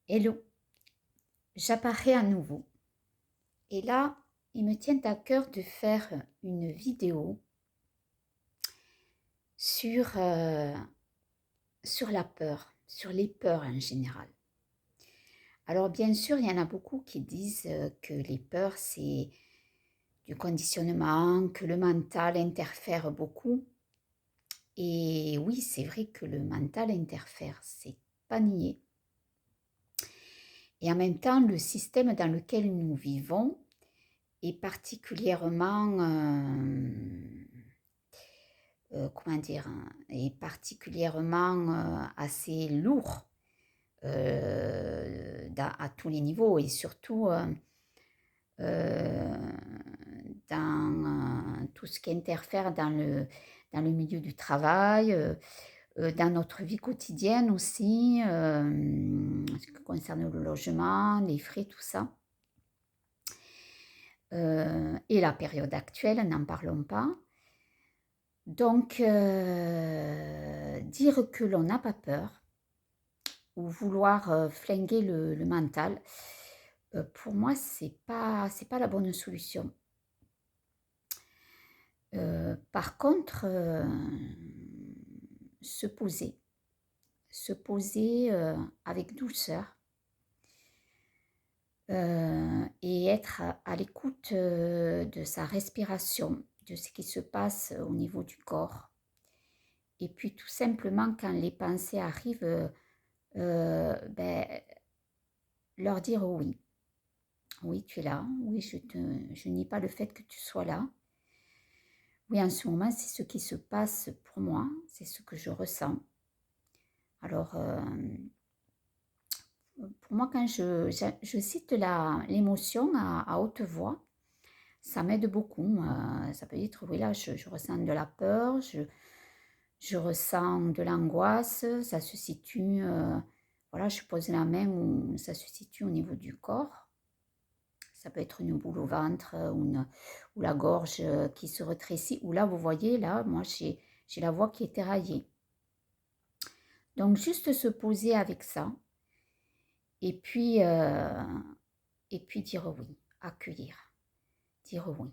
Hello, j'apparais à nouveau. Et là, il me tient à cœur de faire une vidéo sur, sur la peur, sur les peurs en général. Alors bien sûr, il y en a beaucoup qui disent que les peurs, c'est du conditionnement, que le mental interfère beaucoup. Et oui, c'est vrai que le mental interfère, c'est pas nié. Et en même temps, le système dans lequel nous vivons est particulièrement, comment dire, est particulièrement assez lourd à tous les niveaux et surtout euh, dans tout ce qui interfère dans le milieu du travail, dans notre vie quotidienne aussi, ce qui concerne le logement, les frais, tout ça. Et la période actuelle, n'en parlons pas. Donc, dire que l'on n'a pas peur ou vouloir flinguer le mental, pour moi, c'est pas la bonne solution. Par contre, se poser, avec douceur et être à l'écoute de sa respiration, de ce qui se passe au niveau du corps. Et puis tout simplement, quand les pensées arrivent, ben, leur dire oui. Oui, tu es là. Oui, je nie pas le fait que tu sois là. Oui, en ce moment, c'est ce qui se passe pour moi. C'est ce que je ressens. Alors, pour moi, quand je cite l'émotion à haute voix, ça m'aide beaucoup. Ça peut être, oui, là, je ressens de la peur, je ressens de l'angoisse. Ça se situe, voilà, je pose la main où ça se situe au niveau du corps. Ça peut être une boule au ventre ou la gorge qui se rétrécit. Ou là, vous voyez, là, moi, j'ai la voix qui est éraillée. Donc, juste se poser avec ça. Et puis dire oui, accueillir. Dire oui,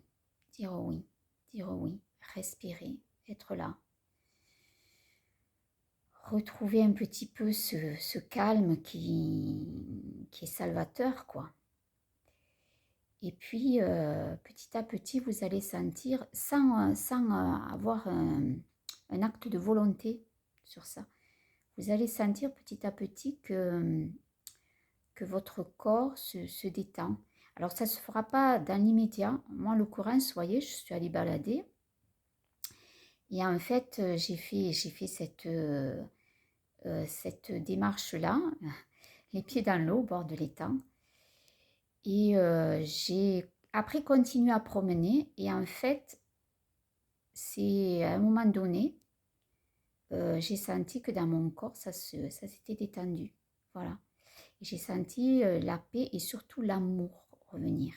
dire oui, dire oui. Respirer, être là. Retrouver un petit peu ce calme qui est salvateur, quoi. Et puis, petit à petit, vous allez sentir, sans avoir un acte de volonté sur ça, vous allez sentir petit à petit que votre corps se détend. Alors, ça ne se fera pas dans l'immédiat. Moi, en l'occurrence, vous voyez, je suis allée balader. Et en fait, j'ai fait cette démarche-là, les pieds dans l'eau, au bord de l'étang. Et j'ai après continué à promener. Et en fait, c'est à un moment donné, j'ai senti que dans mon corps, ça s'était détendu. Voilà. Et j'ai senti la paix et surtout l'amour revenir.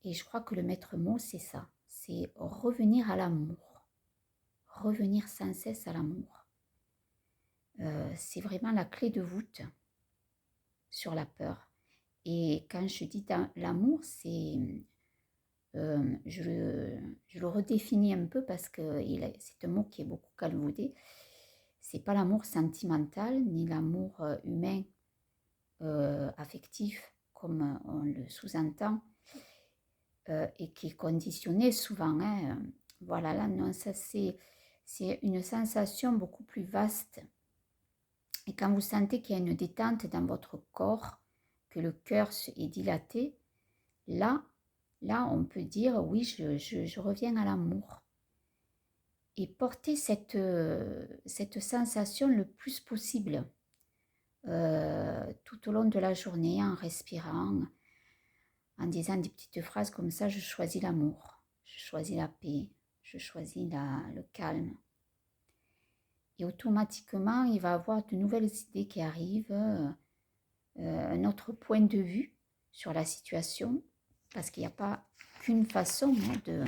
Et je crois que le maître mot, c'est ça. C'est revenir à l'amour. Revenir sans cesse à l'amour. C'est vraiment la clé de voûte sur la peur. Et quand je dis l'amour, c'est je le redéfinis un peu parce que c'est un mot qui est beaucoup galvaudé. C'est pas l'amour sentimental ni l'amour humain affectif comme on le sous-entend et qui est conditionné souvent. Hein. Voilà, là non, ça c'est une sensation beaucoup plus vaste. Et quand vous sentez qu'il y a une détente dans votre corps, que le cœur est dilaté, là on peut dire oui, je reviens à l'amour. Et porter cette sensation le plus possible tout au long de la journée en respirant, en disant des petites phrases comme ça, je choisis l'amour, je choisis la paix, je choisis le calme. Et automatiquement, il va y avoir de nouvelles idées qui arrivent, un autre point de vue sur la situation, parce qu'il n'y a pas qu'une façon de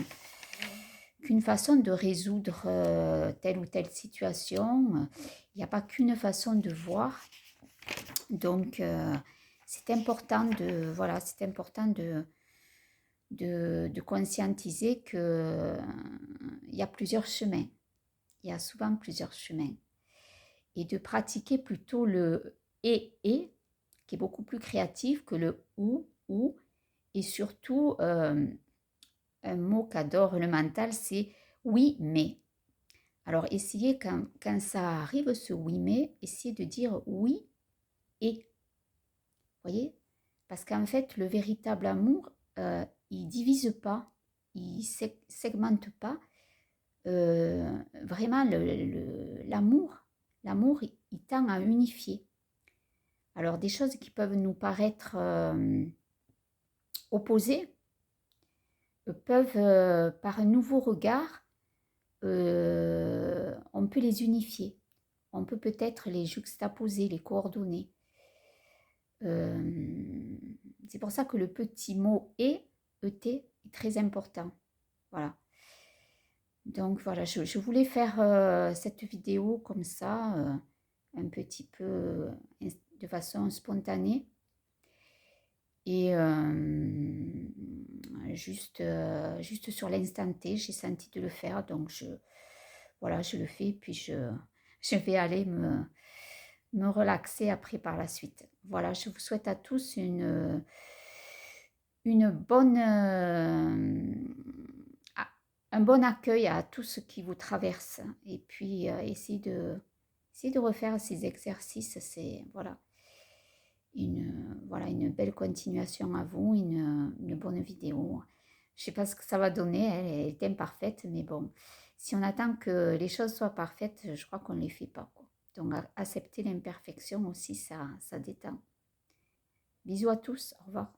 résoudre telle ou telle situation. Il n'y a pas qu'une façon de voir. Donc, c'est important de, voilà, c'est important de conscientiser que il y a plusieurs chemins. Il y a souvent plusieurs chemins. Et de pratiquer plutôt le et, qui est beaucoup plus créatif que le ou, et surtout, un mot qu'adore le mental, c'est oui, mais. Alors, essayez quand ça arrive, ce oui, mais, essayez de dire oui et. Voyez? Parce qu'en fait, le véritable amour, il divise pas, il segmente pas. Vraiment, l'amour, il tend à unifier. Alors, des choses qui peuvent nous paraître opposées, peuvent, par un nouveau regard, on peut les unifier. On peut peut-être les juxtaposer, les coordonner. C'est pour ça que le petit mot et, ET, est très important. Voilà. Donc voilà, je voulais faire cette vidéo comme ça, un petit peu de façon spontanée. Et juste sur l'instant T, j'ai senti de le faire. Donc voilà, je le fais. Puis je vais aller me relaxer après par la suite. Voilà, je vous souhaite à tous une bonne, un bon accueil à tout ce qui vous traverse. Et puis, essayez de refaire ces exercices. C'est, voilà, une belle continuation à vous, une bonne vidéo. Je ne sais pas ce que ça va donner, elle est imparfaite, mais bon, si on attend que les choses soient parfaites, je crois qu'on ne les fait pas, quoi. Donc, accepter l'imperfection aussi, ça détend. Bisous à tous, au revoir.